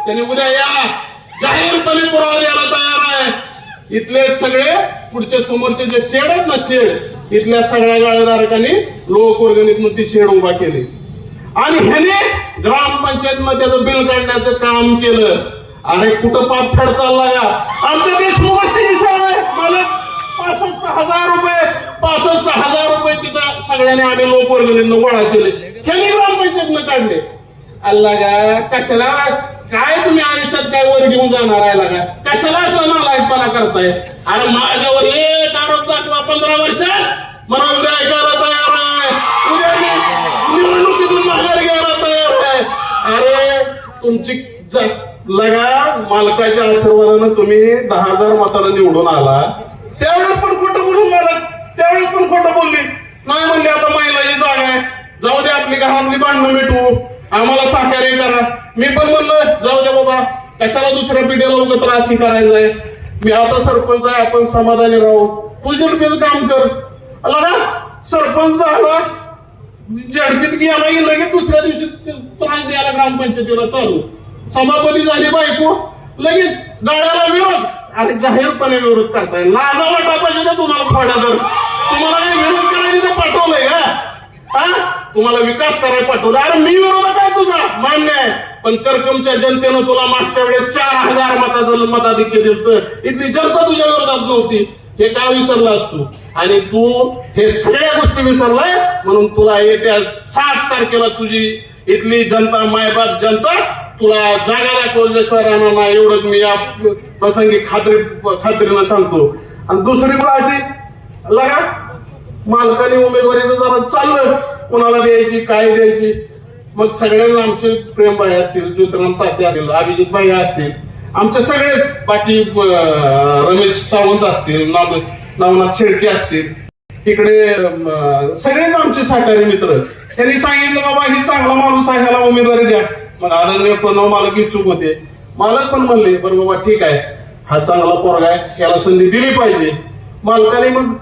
त्यांनी उद्या या जाहीरपणे पुरावा द्यायला तयार आहे. इथले सगळे पुढचे समोरचे जे शेड आहेत ना, शेड इथल्या सगळ्या गाळेधारकांनी लोकवर्गणीतून ती शेड उभा केली आणि ह्याने ग्रामपंचायतनं त्याचं बिल काढण्याचं काम केलं. अरे कुठं पाप फेड चालला का? आमच्या देशमुखाची शाळा आहे, मला 65,000 रुपये तिथं सगळ्यांनी आम्ही लोकवर्गणीतनं गोळा केले, ह्याने ग्रामपंचायतनं काढले. अल्ला का कशाला काय तुम्ही आयुष्यात काय वर घेऊन जाणार आहे का? कशाला असं नालायकपणा करताय? अरे माझ्यावर एक आरोप दाखवा 15 वर्षात म्हणून ऐकायला तयार आहे, उद्या निवडणुकीतून माघार घ्यायला तयार आहे. अरे तुमची लगा मालकाच्या आशीर्वादानं तुम्ही 10,000 मताला निवडून आला, त्यावेळेस पण खोटं बोलून मला, त्यावेळेस पण खोटं बोलली नाही, म्हणले आता महिलाची जागा आहे, जाऊ दे आपली घरातली भांडणं मिटवू, आम्हाला सहकार्य करा. मी पण म्हणलं जाऊ दे बाबा, कशाला दुसऱ्या पिढीला उगत त्रास करायचंय, मी आता सरपंच आहे, आपण समाधानी राहू, तुझं काम कर. लगा सरपंच झाला, झडपीत गेला की लगेच दुसऱ्या दिवशी त्रास द्यायला ग्रामपंचायतीला चालू, सभापती झाली बायको, लगेच गाड्याला विरोध. अरे जाहीरपणे विरोध करताय, लाजा वाटा पाहिजे ना तुम्हाला. खोड्या जर तुम्हाला काही विरोध करायची तर पाठवलंय का? तुम्हाला विकास करायला पाठवलं. अरे मी विरोधात आहे तुझा, मान्य आहे, पण करकमच्या जनतेनं तुला मागच्या वेळेस 4,000 मताचं मताधिक्य दिलं, इथली जनता तुझ्या विरोधात नव्हती, हे का विसरलास तू? आणि तू हे सगळ्या गोष्टी विसरलाय म्हणून तुला येत्या 7 तारखेला तुझी इथली जनता, मायबाप जनता तुला जागा दाखवल्याशिवाय राहणार नाही, एवढंच मी या प्रसंगी खात्रीनं सांगतो. आणि दुसरी गोष्ट अशी, लगा मालकाने उमेदवारीचं जरा चाललं, कुणाला द्यायची काय द्यायची, मग सगळ्यांना आमचे प्रेमभाई असतील, ज्योतिराम तात्या असतील, अभिजित भाई असतील, आमचे सगळेच बाकी रमेश सावंत असतील, नवनाथ शेळके असतील, इकडे सगळेच आमचे सहकारी मित्र, त्यांनी सांगितलं बाबा ही चांगला माणूस आहे, ह्याला उमेदवारी द्या. मग आदरणीय प्रणव मालक इच्छुक होते, मालक पण म्हणले बरं बाबा ठीक आहे, हा चांगला पोरगा आहे, याला संधी दिली पाहिजे. मालकाने मग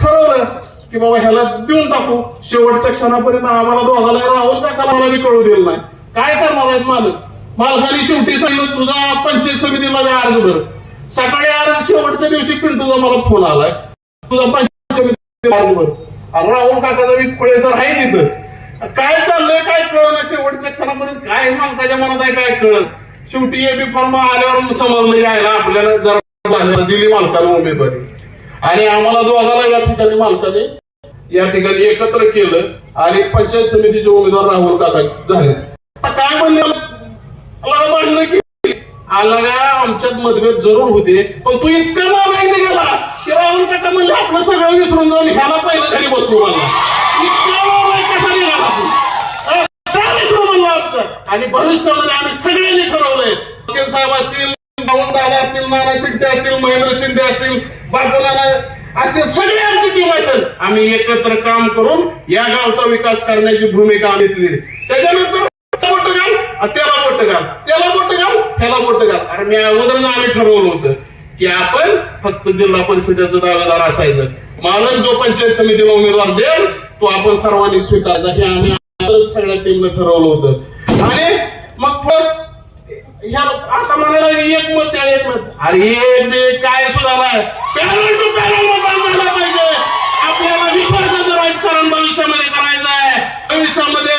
ठरवलं की बाबा ह्याला देऊन टाकू. शेवटच्या क्षणापर्यंत आम्हाला दोघाला राहुल काकाला मला बी कळू दिलं नाही, काय करणार आहेत मालक. मालकाने शेवटी सांगितलं तुझा पंचायत समितीला अर्ज भर. सकाळी अर्ज शेवटच्या दिवशी पिंटूचा मला फोन आलाय, तुझा पंचायत समितीला अर्ज भर. राहुल काकाचा मी पुढे सर आहे तिथं, काय चाललंय काय कळलं शेवटच्या क्षणापर्यंत, काय मालकाच्या मनात आहे काय कळलं. शेवटी एबी फॉर्म आल्यावर समजलं यायला आपल्याला जरा दिली मालकाने उमेदवारी आणि आम्हाला दोघाला या ठिकाणी मालकाने या ठिकाणी एकत्र केलं आणि पंचायत समितीचे उमेदवार राहुल काका झाले. काय म्हणले म्हणलं की आला का आमच्यात मतभेद जरूर होते, पण तू इतका माहिती गेला की राहुल काका म्हणले आपलं सगळं विसरून जाऊन ह्याला पहिलं घरी बसवू मला. इतका कसा निघाला तू विसरू म्हणलं आमचं. आणि भविष्यामध्ये आम्ही सगळ्यांनी ठरवलंय, वकील साहेब असतील, दादा असतील, नाना शिंदे असतील, महेंद्र शिंदे असतील, बाळकाना असतील, सगळे आमची टीम असेल, आम्ही एकत्र काम करून या गावचा विकास करण्याची भूमिका आम्ही घेतली. त्याच्यानंतर बोट घाल, त्याला बोट घाल, त्याला बोट घाल, ह्याला बोट घाल. अरे मी अगोदर आम्ही ठरवलं होतं की आपण फक्त जिल्हा परिषदेचं दावेदार असायचं, मालक जो पंचायत समितीला उमेदवार देईल तो आपण सर्वांनी स्वीकारला, हे आम्ही सगळ्या टीमनं ठरवलं होतं. आणि मग आता म्हणाला एक मत त्या एक मत, अरे एक बी काय सुद्धा नाही, पॅनल टू पॅनल मतदान झालं पाहिजे. आपल्याला विश्वासाचं राजकारण भविष्यामध्ये करायचं आहे. भविष्यामध्ये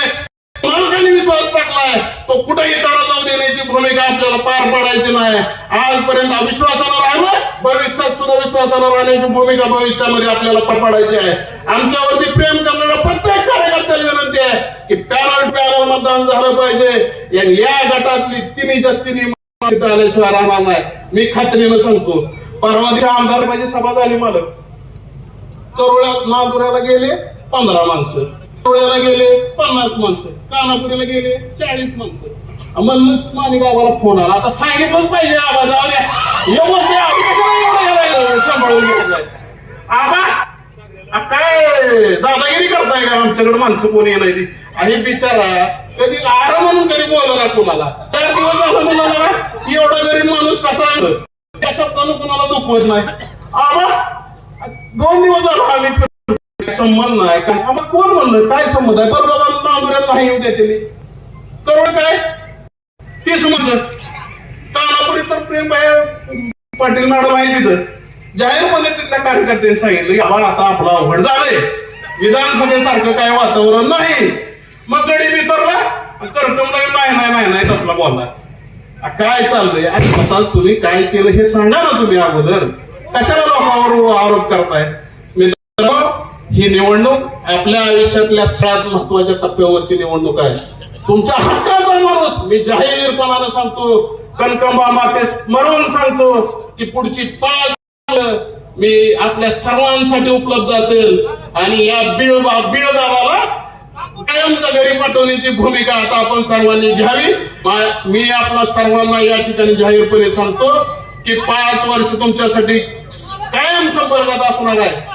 मालकाने विश्वास टाकलाय, तो कुठेही तडा जाऊ देण्याची भूमिका आपल्याला पार पाडायची नाही. आजपर्यंत अविश्वासानं राहिलं, भविष्यात सुद्धा विश्वासानं राहण्याची भूमिका भविष्यामध्ये आपल्याला पार पाडायची आहे. आमच्यावरती प्रेम करणाऱ्या प्रत्येक कार्यकर्त्याला विनंती आहे की पॅनल पॅनल मतदान झालं पाहिजे. आणि या गटातली तिन्हीच्या तिन्ही आल्याशिवाय राहणार नाही, मी खात्रीनं सांगतो. परवा दिवशी आमदार पाहिजे सभा झाली, मालक करोळ्यात नांदुऱ्याला गेले 15 माणसं, करोळ्याला गेले 50 माणसं, कानापुरीला गेले 40 माणसं. म्हणलं माने गावाला फोन आला, आता सांगितलंच पाहिजे आबा जाऊ द्या, हे बोलते एवढं सांभाळून घ्यायचं आबा. काय दादागिरी करताय का? आमच्याकडे माणसं कोणी नाही ती आणि बिचारा कधी आरा म्हणून कधी बोलला कुणाला. 4 दिवस झालं मुलाला एवढा गरीब माणूस कसा आहे, त्या शब्दानं कुणाला दुखवत नाही. आबा 2 दिवस झाला आम्ही संबंध नाही, कारण आम्हाला कोण म्हणलं काय संबंध आहे? बरं बाबा नांदुऱ्यात नाही येऊ द्या त्यांनी, करोड काय 30 आमचं कानापुरी तर प्रेमभाई पाटील मॅडम आहे तिथं जाहीरपणे तिथल्या कार्यकर्त्यांनी सांगितलं की आम्हाला आता आपला अवघड झालंय, विधानसभेसारखं काय वातावरण नाही. मग गडी बितरला करकमला नाही तसला बोलला. काय चाललंय आणि आता तुम्ही काय केलं हे सांगा ना तुम्ही अगोदर, कशाला लोकांवर आरोप करताय. ही निवडणूक आपल्या आयुष्यातल्या सगळ्यात महत्वाच्या टप्प्यावरची निवडणूक आहे. तुमच्या हक्काचा माणूस मी जाहीरपणानं सांगतो, कणकंबा माते स्मरून सांगतो की पुढची 5 मी आपल्या सर्वांसाठी उपलब्ध असेल आणि या बिळगावाला कायमच्या घरी पाठवण्याची भूमिका आता आपण सर्वांनी घ्यावी. मी आपल्या सर्वांना या ठिकाणी जाहीरपणे सांगतो की 5 वर्ष तुमच्यासाठी कायम संपर्कात असणार आहे.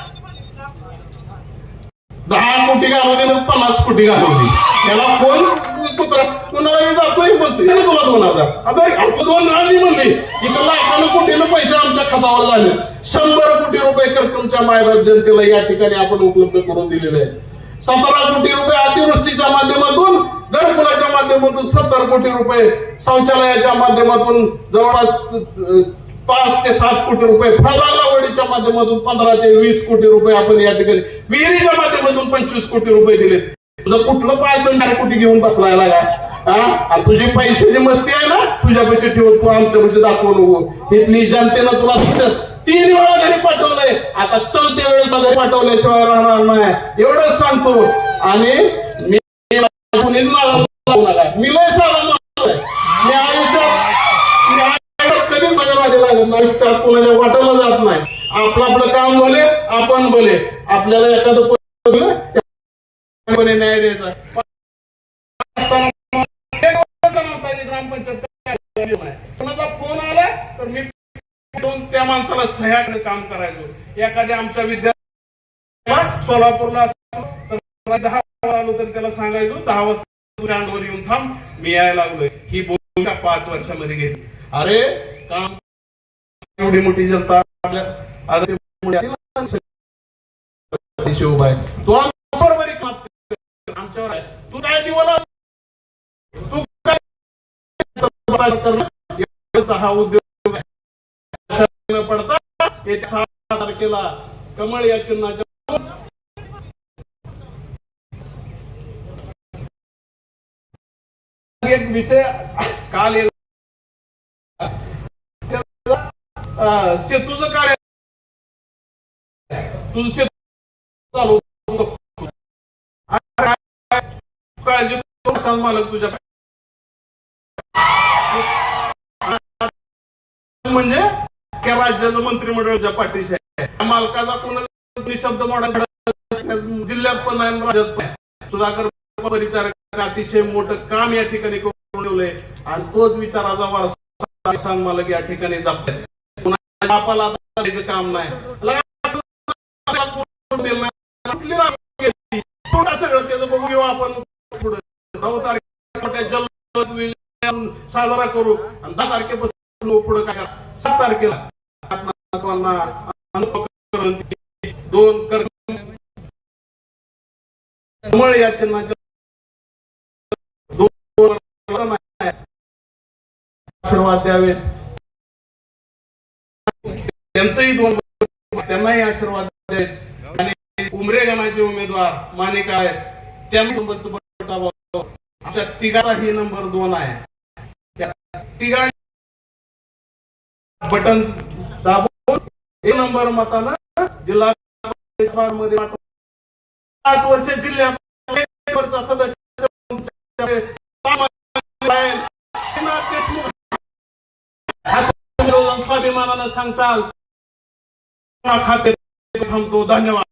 10 कोटी घालवली तर 50 कोटी घालवली. त्याला फोन कुत्रा कुणाला जातोय म्हणतोय तुला 2000 आता 2 राजी म्हणली की तुला आपण कोटीनं पैसे आमच्या खात्यावर झाले. 100 कोटी रुपये करकमच्या मायबाप जनतेला या ठिकाणी आपण उपलब्ध करून दिलेले आहेत. 17 कोटी रुपये अतिवृष्टीच्या माध्यमातून, घरकुलाच्या माध्यमातून 70 कोटी रुपये, शौचालयाच्या माध्यमातून जवळपास 5 ते 7 कोटी रुपये, फळबाग लागवडीच्या माध्यमातून 15 ते 20 कोटी रुपये आपण या ठिकाणी, विहिरीच्या माध्यमातून 25 कोटी रुपये दिले. तुझं कुठलं 5-4 कोटी घेऊन बसलाय लागा आणि तुझी पैशाची मस्ती आहे ना, तुझ्या पैसे ठेवत तू आमच्या पैसे दाखवू नको. इथली जनतेनं तुला 3 वेळा घरी पाठवलंय, आता चौथ्या वेळेस घरी पाठवल्याशिवाय राहणार नाही एवढंच सांगतो. आणि मी कुणीच नका, मी लय साधा माणूस आहे. मी आयुष्यात कधीच माझ्या लागत नाही, आयुष्यात कोणाच्या वाटायला जात नाही. आपलं काम भले आपण भले. आपल्याला एखादं न्याय द्यायचा ग्रामपंचायत कोणाचा फोन आला तर मी त्या माणसाला सह्याकडे काम करायचो. एखाद्या आमच्या विद्यार्थी सोलापूरला 10 आलो तर त्याला सांगायचो 10 वाजता स्टँडवर येऊन थांब, मी यायला लागलोय. ही भूमिका 5 वर्षामध्ये घेतली. अरे काम एवढी मोठी जनता शिवबाई तू आमच्यावर आहे. तू काय दिवला तू काय हा उद्योग पडता 6 तारखेला कमळ या चिन्हाच्या एक विषय काल सेतूचं कार्य तुझं सेतू चालू काळजी मालक तुझ्या म्हणजे त्या राज्याचं मंत्रिमंडळाच्या पाठीशी आहे. मालकाचा कोणा शब्द मोडा जिल्ह्यात पण नाही राज्यात पण. सुधाकर परिचारक अतिशय मोठं काम या ठिकाणी करून ठेवलंय आणि तोच विचाराचा वारसा मालक या ठिकाणी जपतात. आपल्याला आता काम नाही सगळं त्याचं बघू घेऊ आपण. पुढे 9 तारखेला साजरा करू आणि 10 तारखेपासून पुढे काय 7 तारखेला 2 कमळ या चिन्हाच्या आशीर्वाद द्यावेत. त्यांचंही 2 त्यांनाही आशीर्वाद द्यावेत. आणि उमरे गणाचे उमेदवार माणिक आहेत त्यांना आमच्या तिघाचाही नंबर 2 आहे. तिघा बटन दाबून 1 नंबर मतानं जिल्हा मध्ये 5 वर्ष जिल्ह्यात सदस्य स्वाभिमानानं सांगचाल खाते थांबतो. धन्यवाद.